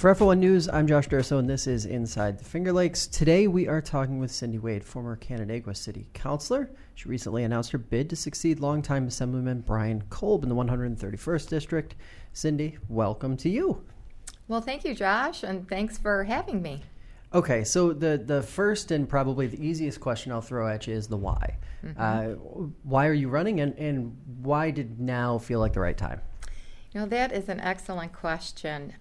For FL1 News, I'm Josh Durso, and this is Inside the Finger Lakes. Today, we are talking with Cindy Wade, former Canandaigua City Councilor. She recently announced her bid to succeed longtime Assemblyman Brian Kolb in the 131st District. Cindy, welcome to you. Well, thank you, Josh, and thanks for having me. Okay, so the first and probably the easiest question I'll throw at you is the why. Why are you running, and why did now feel like the right time? You know, that is an excellent question.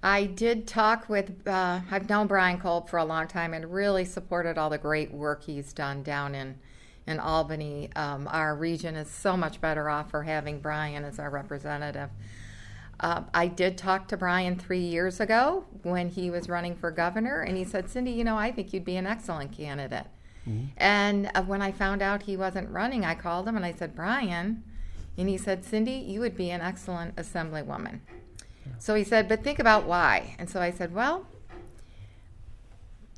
I did talk with, I've known Brian Kolb for a long time and really supported all the great work he's done down in Albany. Our region is so much better off for having Brian as our representative. I did talk to Brian 3 years ago when he was running for governor, and he said, Cindy, you know, I think you'd be an excellent candidate. And when I found out he wasn't running, I called him and I said, Brian, and he said, Cindy, you would be an excellent assemblywoman. So he said, but think about why. And so I said, well,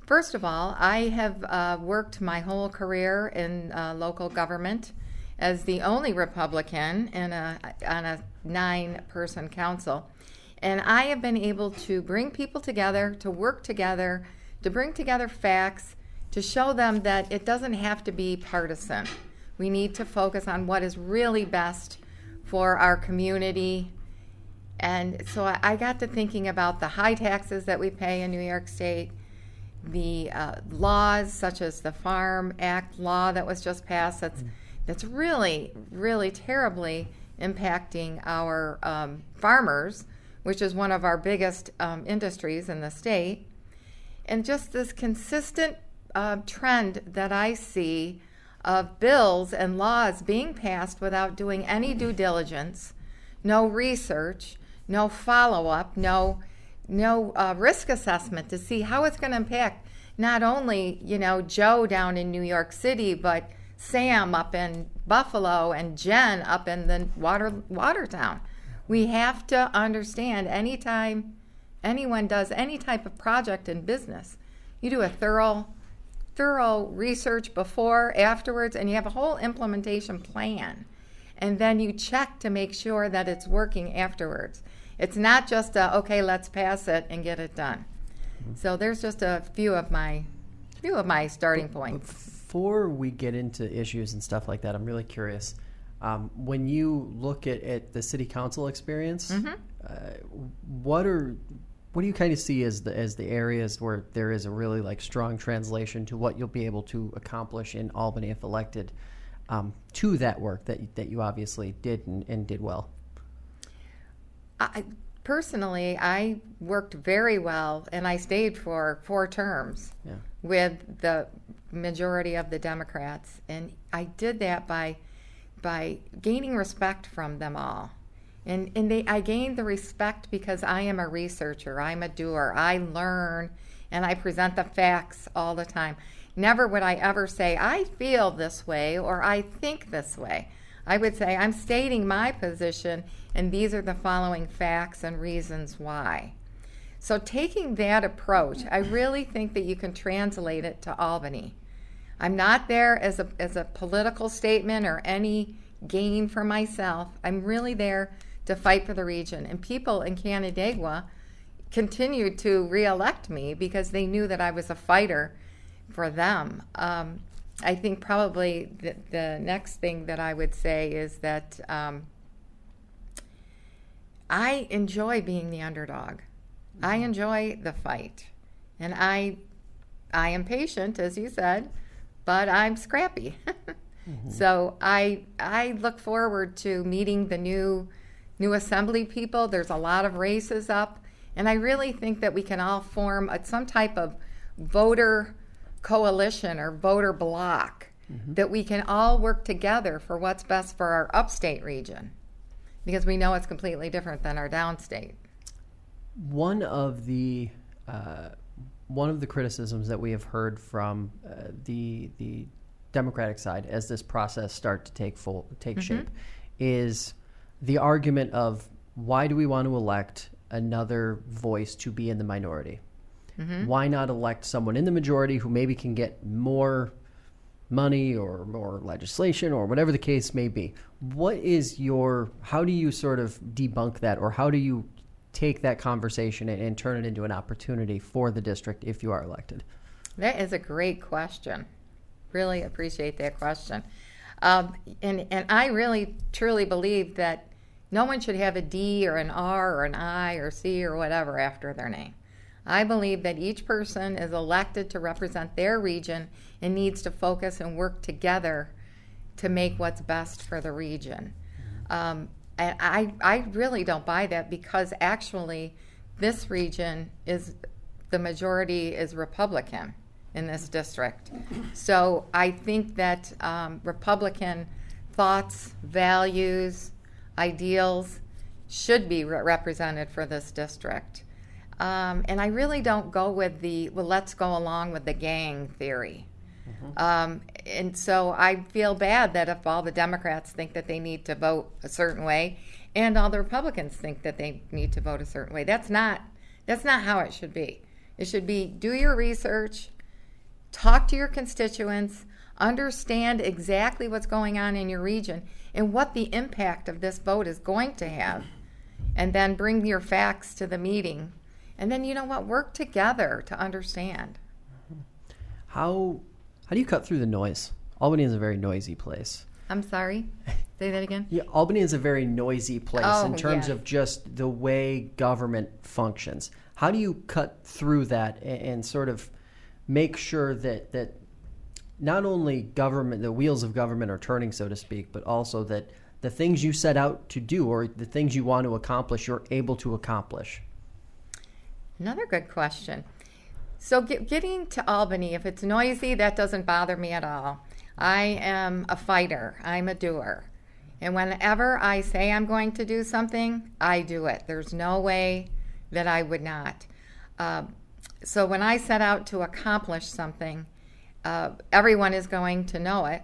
first of all, I have worked my whole career in local government as the only Republican on a 9-person council. And I have been able to bring people together, to work together, to bring together facts, to show them that it doesn't have to be partisan. We need to focus on what is really best for our community. And so I got to thinking about the high taxes that we pay in New York State, the laws such as the Farm Act law that was just passed that's really, really terribly impacting our farmers, which is one of our biggest industries in the state. And just this consistent trend that I see of bills and laws being passed without doing any due diligence, no research, no follow-up, no risk assessment to see how it's going to impact not only, you know, Joe down in New York City, but Sam up in Buffalo and Jen up in the Watertown. We have to understand anytime anyone does any type of project in business, you do a thorough research before, afterwards, and you have a whole implementation plan. And then you check to make sure that it's working afterwards. It's not just okay, let's pass it and get it done. So there's just a few of my starting points. Before we get into issues and stuff like that, I'm really curious. When you look at the city council experience, what do you kind of see as the areas where there is a really like strong translation to what you'll be able to accomplish in Albany if elected, to that work that you obviously did and did well? Personally, I worked very well, and I stayed for 4 terms with the majority of the Democrats, and I did that by gaining respect from them all. And I gained the respect because I am a researcher, I'm a doer, I learn, and I present the facts all the time. Never would I ever say, I feel this way or I think this way. I would say, I'm stating my position, and these are the following facts and reasons why. So taking that approach, I really think that you can translate it to Albany. I'm not there as a political statement or any gain for myself. I'm really there to fight for the region. And people in Canandaigua continued to reelect me because they knew that I was a fighter for them. I think probably the next thing that I would say is that I enjoy being the underdog. I enjoy the fight. And I am patient, as you said, but I'm scrappy. So I look forward to meeting the new assembly people. There's a lot of races up. And I really think that we can all form some type of voter coalition or voter bloc that we can all work together for what's best for our upstate region, because we know it's completely different than our downstate. One of the criticisms that we have heard from the Democratic side as this process starts to take shape is the argument of, why do we want to elect another voice to be in the minority? Why not elect someone in the majority who maybe can get more money or more legislation or whatever the case may be? How do you sort of debunk that, or how do you take that conversation and turn it into an opportunity for the district if you are elected? That is a great question. Really appreciate that question. And I really, truly believe that no one should have a D or an R or an I or C or whatever after their name. I believe that each person is elected to represent their region and needs to focus and work together to make what's best for the region. And I really don't buy that, because actually this region is, the majority is Republican in this district. So I think that Republican thoughts, values, ideals should be represented for this district. And I really don't go with let's go along with the gang theory. And so I feel bad that if all the Democrats think that they need to vote a certain way and all the Republicans think that they need to vote a certain way. That's not how it should be. It should be, do your research, talk to your constituents, understand exactly what's going on in your region and what the impact of this vote is going to have, and then bring your facts to the meeting. And then, work together to understand. How do you cut through the noise? Albany is a very noisy place. I'm sorry? Say that again? Yeah, Albany is a very noisy place in terms yes. of just the way government functions. How do you cut through that and sort of make sure that not only government, the wheels of government are turning, so to speak, but also that the things you set out to do or the things you want to accomplish, you're able to accomplish? Another good question. So getting to Albany, if it's noisy, that doesn't bother me at all. I am a fighter. I'm a doer. And whenever I say I'm going to do something, I do it. There's no way that I would not. So when I set out to accomplish something, everyone is going to know it,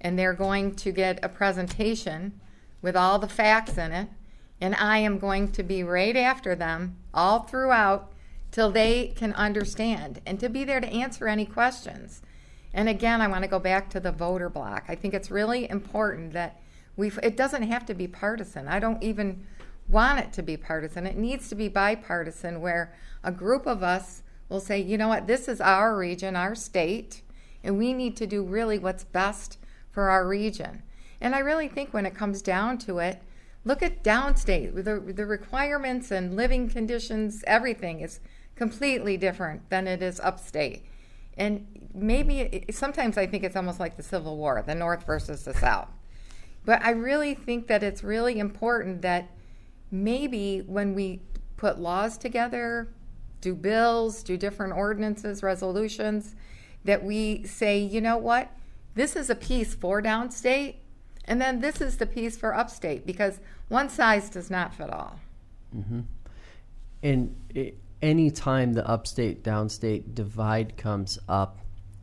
and they're going to get a presentation with all the facts in it, and I am going to be right after them all throughout till they can understand, and to be there to answer any questions. And again, I want to go back to the voter block. I think it's really important that it doesn't have to be partisan. I don't even want it to be partisan. It needs to be bipartisan, where a group of us will say, you know what, this is our region, our state, and we need to do really what's best for our region. And I really think when it comes down to it, look at downstate. The requirements and living conditions, everything is completely different than it is upstate. And maybe sometimes I think it's almost like the Civil War, the North versus the South. But I really think that it's really important that maybe when we put laws together, do bills, do different ordinances, resolutions, that we say, you know what, this is a piece for downstate, and then this is the piece for upstate, because one size does not fit all. Mm-hmm. And any time the upstate downstate divide comes up,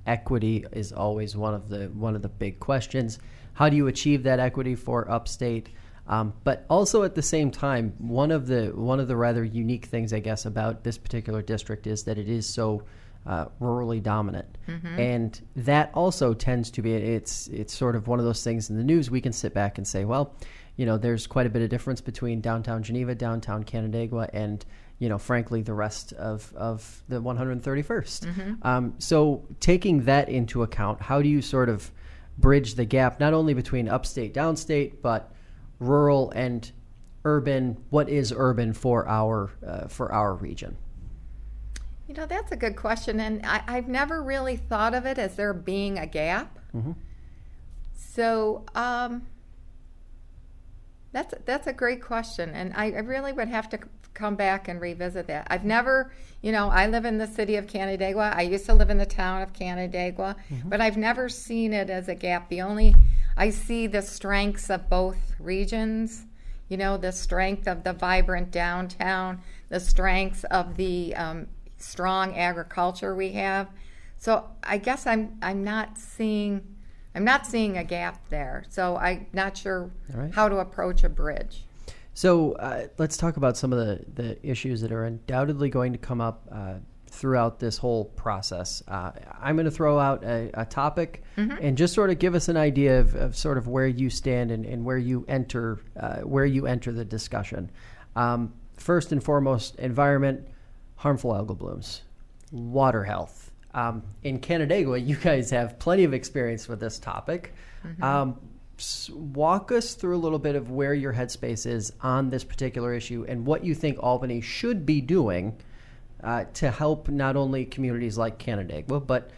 equity is always one of the big questions. How do you achieve that equity for upstate? But also at the same time, one of the rather unique things, I guess, about this particular district is that it is so rurally dominant, and that also tends to be it's sort of one of those things in the news. We can sit back and say, well, there's quite a bit of difference between downtown Geneva, downtown Canandaigua, and frankly, the rest of the 131st. So taking that into account, how do you sort of bridge the gap not only between upstate, downstate, but rural and urban? What is urban for our region? That's a good question, and I've never really thought of it as there being a gap. So that's a great question, and I really would have to come back and revisit that. I've never, I live in the city of Canandaigua. I used to live in the town of Canandaigua, but I've never seen it as a gap. I see the strengths of both regions, the strength of the vibrant downtown, the strengths of the strong agriculture we have. So I guess I'm not seeing a gap there. So I'm not sure how to approach a bridge. So let's talk about some of the issues that are undoubtedly going to come up throughout this whole process. I'm going to throw out a topic and just sort of give us an idea of sort of where you stand and where you enter the discussion. first and foremost, environment, harmful algal blooms, water health. In Canandaigua, you guys have plenty of experience with this topic. Walk us through a little bit of where your headspace is on this particular issue and what you think Albany should be doing to help not only communities like Canandaigua, but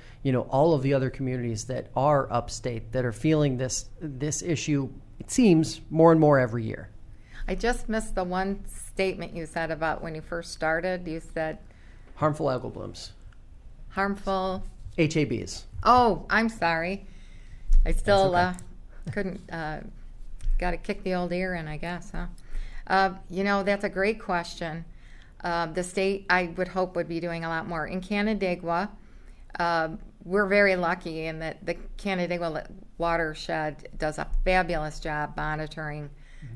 all of the other communities that are upstate that are feeling this issue, it seems, more and more every year. I just missed the one statement you said about when you first started. You said harmful algal blooms. Harmful HABs. Oh, I'm sorry. I still okay. couldn't. Got to kick the old ear in, I guess, huh? That's a great question. The state, I would hope, would be doing a lot more. In Canandaigua, we're very lucky in that the Canandaigua watershed does a fabulous job monitoring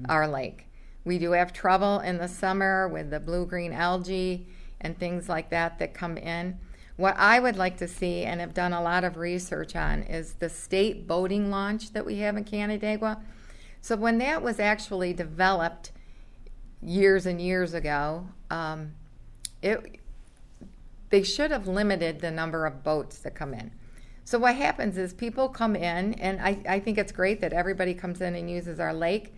our lake. We do have trouble in the summer with the blue-green algae and things like that come in. What I would like to see, and have done a lot of research on, is the state boating launch that we have in Canandaigua. So when that was actually developed years and years ago, they should have limited the number of boats that come in. So what happens is people come in, and I think it's great that everybody comes in and uses our lake,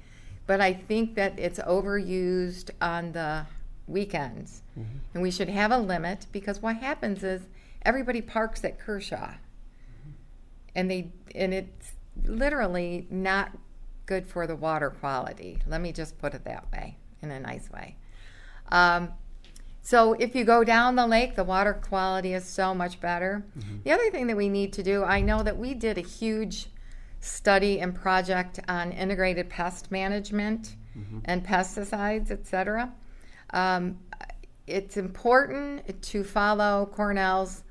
but I think that it's overused on the weekends. And we should have a limit, because what happens is everybody parks at Kershaw. And it's literally not good for the water quality. Let me just put it that way, in a nice way. So if you go down the lake, the water quality is so much better. The other thing that we need to do, I know that we did a huge study and project on integrated pest management and pesticides, et cetera. It's important to follow Cornell's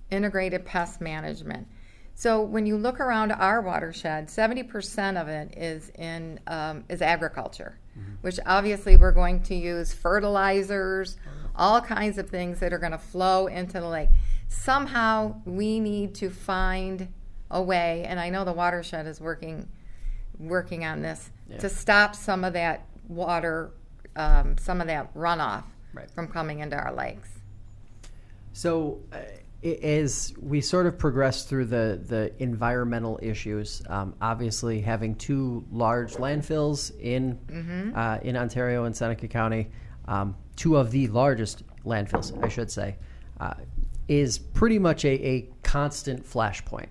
integrated pest management. So when you look around our watershed, 70% of it is is agriculture, which obviously we're going to use fertilizers, all kinds of things that are going to flow into the lake. Somehow we need to find a way, and I know the watershed is working on this, to stop some of that water, some of that runoff from coming into our lakes. So as we sort of progress through the environmental issues, obviously having two large landfills in Ontario and Seneca County, two of the largest landfills, I should say, is pretty much a constant flashpoint.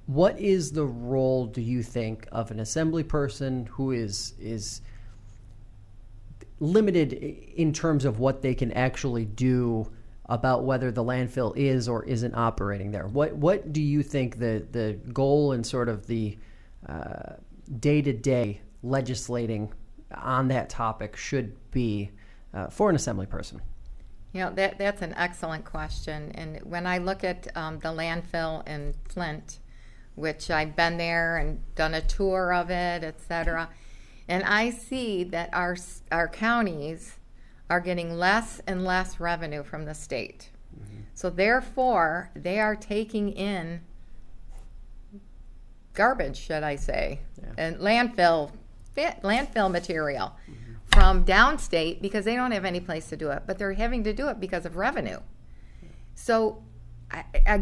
What is the role, do you think, of an assembly person who is limited in terms of what they can actually do about whether the landfill is or isn't operating there? What do you think the goal and sort of the day-to-day legislating on that topic should be for an assembly person? That's an excellent question. And when I look at the landfill in Flint, which I've been there and done a tour of it, et cetera, and I see that our counties are getting less and less revenue from the state. So therefore, they are taking in garbage, should I say, and landfill material from downstate, because they don't have any place to do it, but they're having to do it because of revenue. So I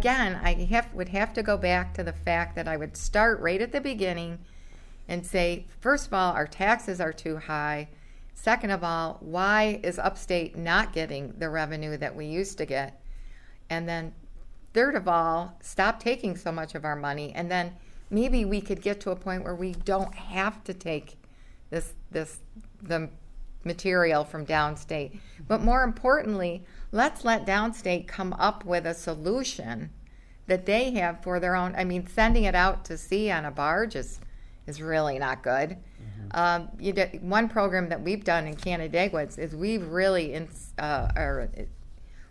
would have to go back to the fact that I would start right at the beginning and say, first of all, our taxes are too high. Second of all, why is upstate not getting the revenue that we used to get? And then third of all, stop taking so much of our money, and then maybe we could get to a point where we don't have to take the material from downstate. But more importantly, let's let downstate come up with a solution that they have for their own. I mean, sending it out to sea on a barge is really not good. One program that we've done in Canandaigua is we've really are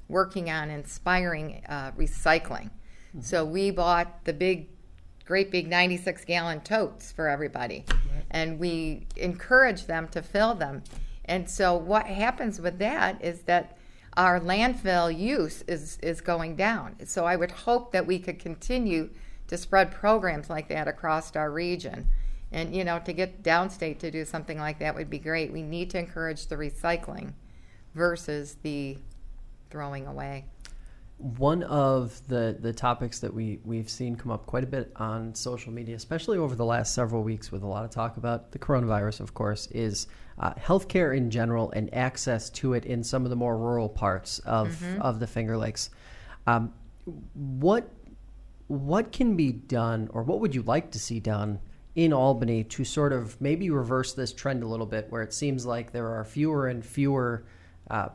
working on inspiring recycling. So we bought the great big 96-gallon totes for everybody, and we encourage them to fill them. And so what happens with that is that our landfill use is going down. So I would hope that we could continue to spread programs like that across our region And, to get downstate to do something like that would be great. We need to encourage the recycling versus the throwing away. One of the topics that we've seen come up quite a bit on social media, especially over the last several weeks with a lot of talk about the coronavirus, of course, is healthcare in general and access to it in some of the more rural parts of the Finger Lakes. What can be done, or what would you like to see done in Albany to sort of maybe reverse this trend a little bit, where it seems like there are fewer and fewer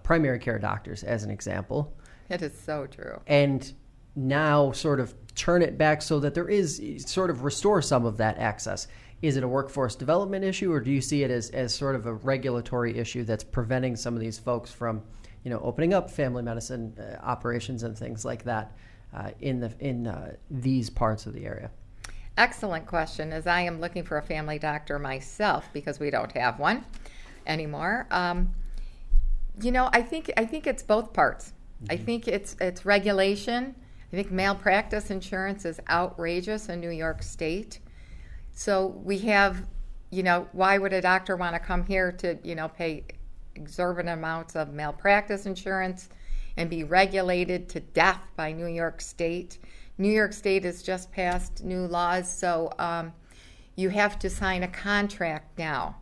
primary care doctors, as an example? It is so true. And now sort of turn it back so that there is sort of restore some of that access. Is it a workforce development issue, or do you see it as sort of a regulatory issue that's preventing some of these folks from, opening up family medicine operations and things like that in these parts of the area? Excellent question, as I am looking for a family doctor myself because we don't have one anymore. I think it's both parts. I think it's regulation. I think malpractice insurance is outrageous in New York State. So we have, why would a doctor want to come here to, pay exorbitant amounts of malpractice insurance and be regulated to death by New York State? New York State has just passed new laws, so you have to sign a contract now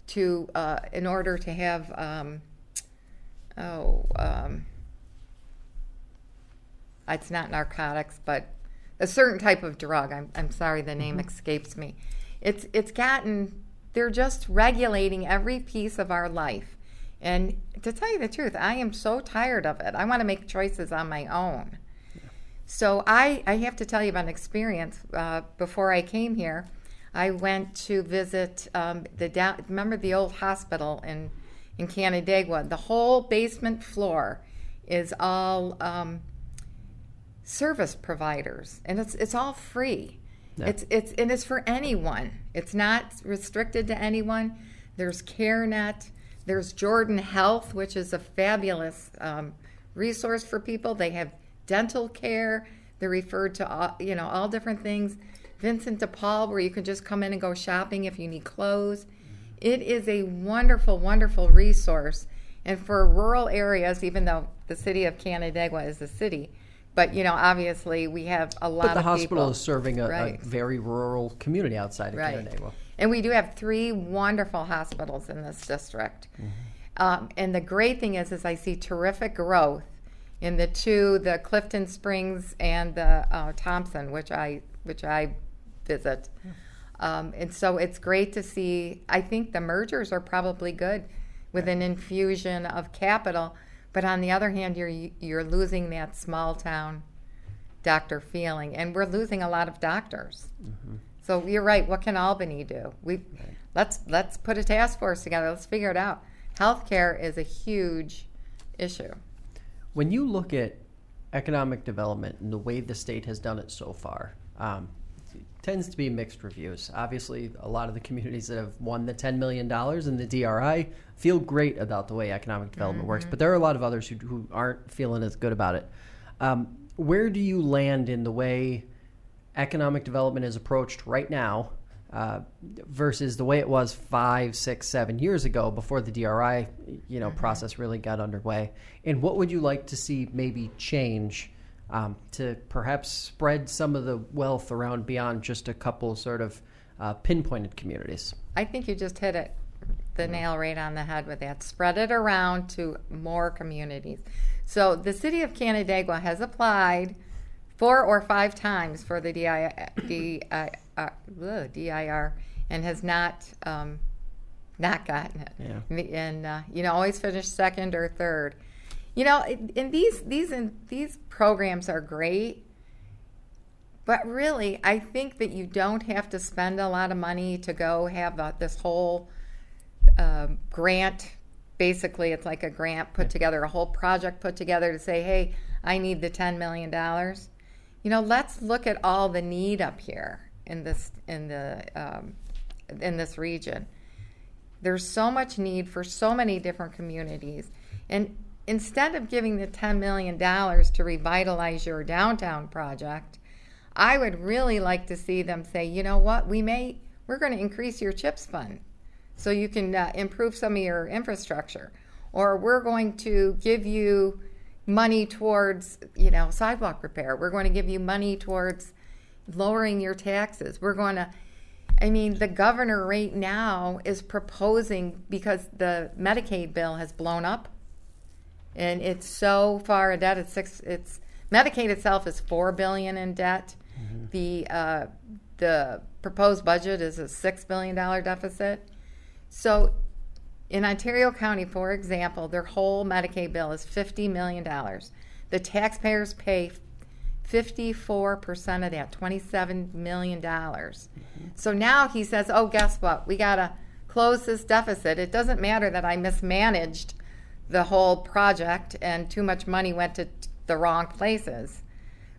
to in order to have it's not narcotics, but a certain type of drug. I'm sorry, the name escapes me. They're just regulating every piece of our life. And to tell you the truth, I am so tired of it. I want to make choices on my own. Yeah. So I have to tell you about an experience. Before I came here, I went to visit remember the old hospital in Canandaigua? The whole basement floor is all service providers, and it's all free. Yeah. It's for anyone. It's not restricted to anyone. There's CareNet. There's Jordan Health, which is a fabulous resource for people. They have dental care. They're referred to all different things. Vincent de Paul, where you can just come in and go shopping if you need clothes. It is a wonderful, wonderful resource. And for rural areas, even though the city of Canandaigua is a city, but, obviously we have a lot of people. But the hospital is serving a very rural community outside of Canandaigua. And we do have 3 wonderful hospitals in this district. Mm-hmm. And the great thing is I see terrific growth in the Clifton Springs and the Thompson, which I visit. And so it's great to see. I think the mergers are probably good with an infusion of capital. But on the other hand, you're losing that small town doctor feeling, and we're losing a lot of doctors. Mm-hmm. So you're right. What can Albany do? Let's put a task force together. Let's figure it out. Healthcare is a huge issue. When you look at economic development and the way the state has done it so far, it tends to be mixed reviews. Obviously, a lot of the communities that have won the $10 million in the DRI feel great about the way economic development works, but there are a lot of others who aren't feeling as good about it. Where do you land in the way economic development is approached right now versus the way it was 5, 6, 7 years ago before the DRI process really got underway? And what would you like to see maybe change to perhaps spread some of the wealth around beyond just a couple sort of pinpointed communities? I think you just hit the nail right on the head with that. Spread it around to more communities. So the city of Canandaigua has applied 4 or 5 times for the DIR and has not gotten it. Yeah. And always finish second or third. And these programs are great, but really, I think that you don't have to spend a lot of money to go have this whole grant. Basically, it's like a grant put together, a whole project put together to say, hey, I need the $10 million. Let's look at all the need up here in this region. There's so much need for so many different communities, and instead of giving the $10 million to revitalize your downtown project, I would really like to see them say, you know what, we may we're going to increase your CHIPS fund so you can improve some of your infrastructure. Or we're going to give you money towards, sidewalk repair. We're going to give you money towards lowering your taxes. The governor right now is proposing, because the Medicaid bill has blown up, and it's so far in debt. It's Medicaid itself is $4 billion in debt. Mm-hmm. The proposed budget is a $6 billion deficit. So in Ontario County, for example, their whole Medicaid bill is $50 million. The taxpayers pay 54% of that, $27 million. Mm-hmm. So now he says, oh, guess what? We got to close this deficit. It doesn't matter that I mismanaged the whole project and too much money went to the wrong places.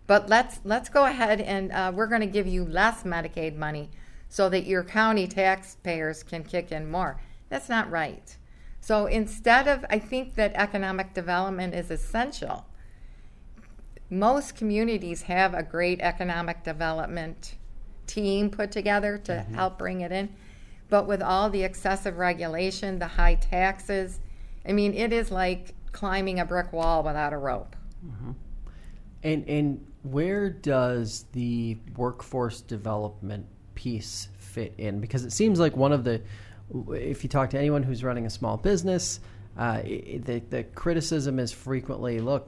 But let's go ahead and we're going to give you less Medicaid money so that your county taxpayers can kick in more. That's not right. So instead of, I think that economic development is essential. Most communities have a great economic development team put together to mm-hmm. help bring it in. But with all the excessive regulation, the high taxes, it is like climbing a brick wall without a rope. Mm-hmm. And where does the workforce development piece fit in? Because it seems like if you talk to anyone who's running a small business, the criticism is frequently, look,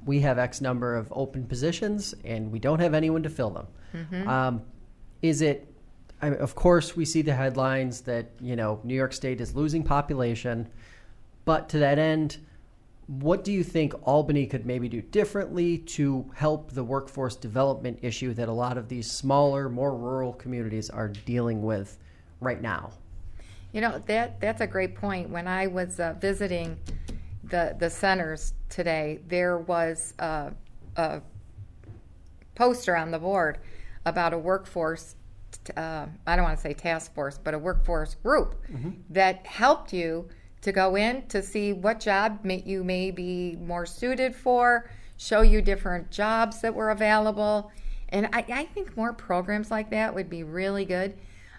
we have X number of open positions and we don't have anyone to fill them. Mm-hmm. Of course, we see the headlines that, New York State is losing population, but to that end, what do you think Albany could maybe do differently to help the workforce development issue that a lot of these smaller, more rural communities are dealing with right now? That's a great point. When I was visiting the centers today, there was a poster on the board about a workforce, I don't want to say task force, but a workforce group mm-hmm. that helped you to go in to see what job you may be more suited for, show you different jobs that were available. And I think more programs like that would be really good.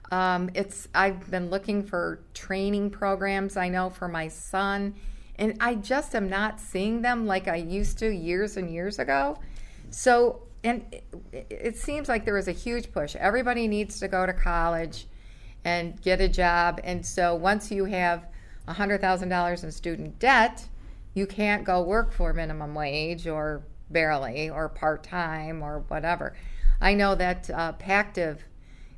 I've been looking for training programs, I know, for my son, and I just am not seeing them like I used to years and years ago. So, and it seems like there is a huge push. Everybody needs to go to college and get a job. And so once you have $100,000 in student debt, you can't go work for minimum wage or barely or part-time or whatever. I know that Pactiv,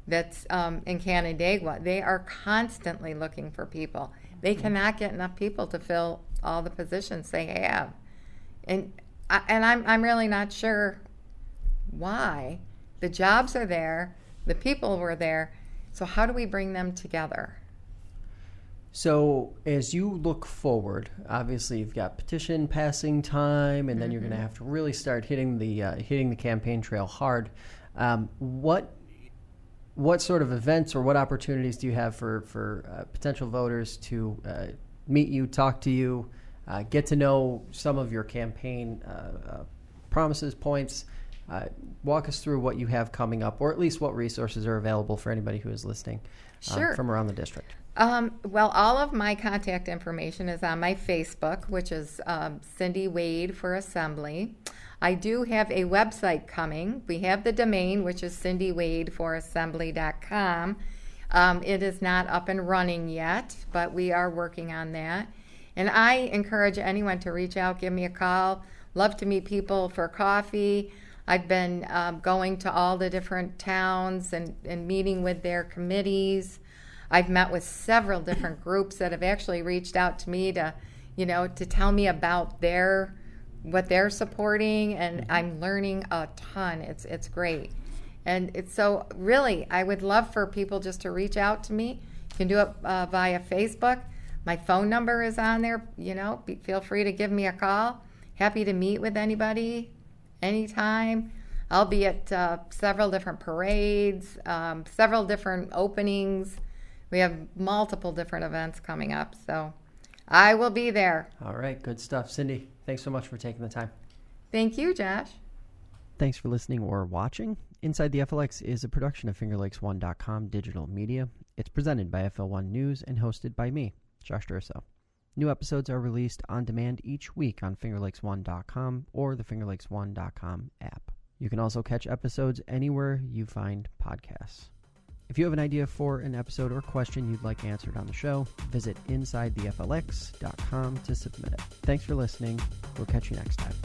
that's in Canandaigua, they are constantly looking for people. They cannot get enough people to fill all the positions they have. And I'm really not sure why. The jobs are there, the people were there, so how do we bring them together? So as you look forward, obviously you've got petition passing time, and then mm-hmm. you're going to have to really start hitting the campaign trail hard. What sort of events or what opportunities do you have for potential voters to meet you, talk to you, get to know some of your campaign promises, points? Walk us through what you have coming up, or at least what resources are available for anybody who is listening from around the district. Well, all of my contact information is on my Facebook, which is Cindy Wade for Assembly. I do have a website coming. We have the domain, which is cindywadeforassembly.com. It is not up and running yet, but we are working on that. And I encourage anyone to reach out, give me a call. Love to meet people for coffee. I've been going to all the different towns and meeting with their committees. I've met with several different groups that have actually reached out to me to tell me about what they're supporting, and I'm learning a ton. It's great. And it's so really, I would love for people just to reach out to me. You can do it via Facebook. My phone number is on there. Feel free to give me a call. Happy to meet with anybody anytime. I'll be at several different parades, several different openings. We have multiple different events coming up, so I will be there. All right, good stuff. Cindy, thanks so much for taking the time. Thank you, Josh. Thanks for listening or watching. Inside the FLX is a production of FingerLakes1.com digital media. It's presented by FL1 News and hosted by me, Josh Durso. New episodes are released on demand each week on FingerLakes1.com or the FingerLakes1.com app. You can also catch episodes anywhere you find podcasts. If you have an idea for an episode or question you'd like answered on the show, visit InsideTheFLX.com to submit it. Thanks for listening. We'll catch you next time.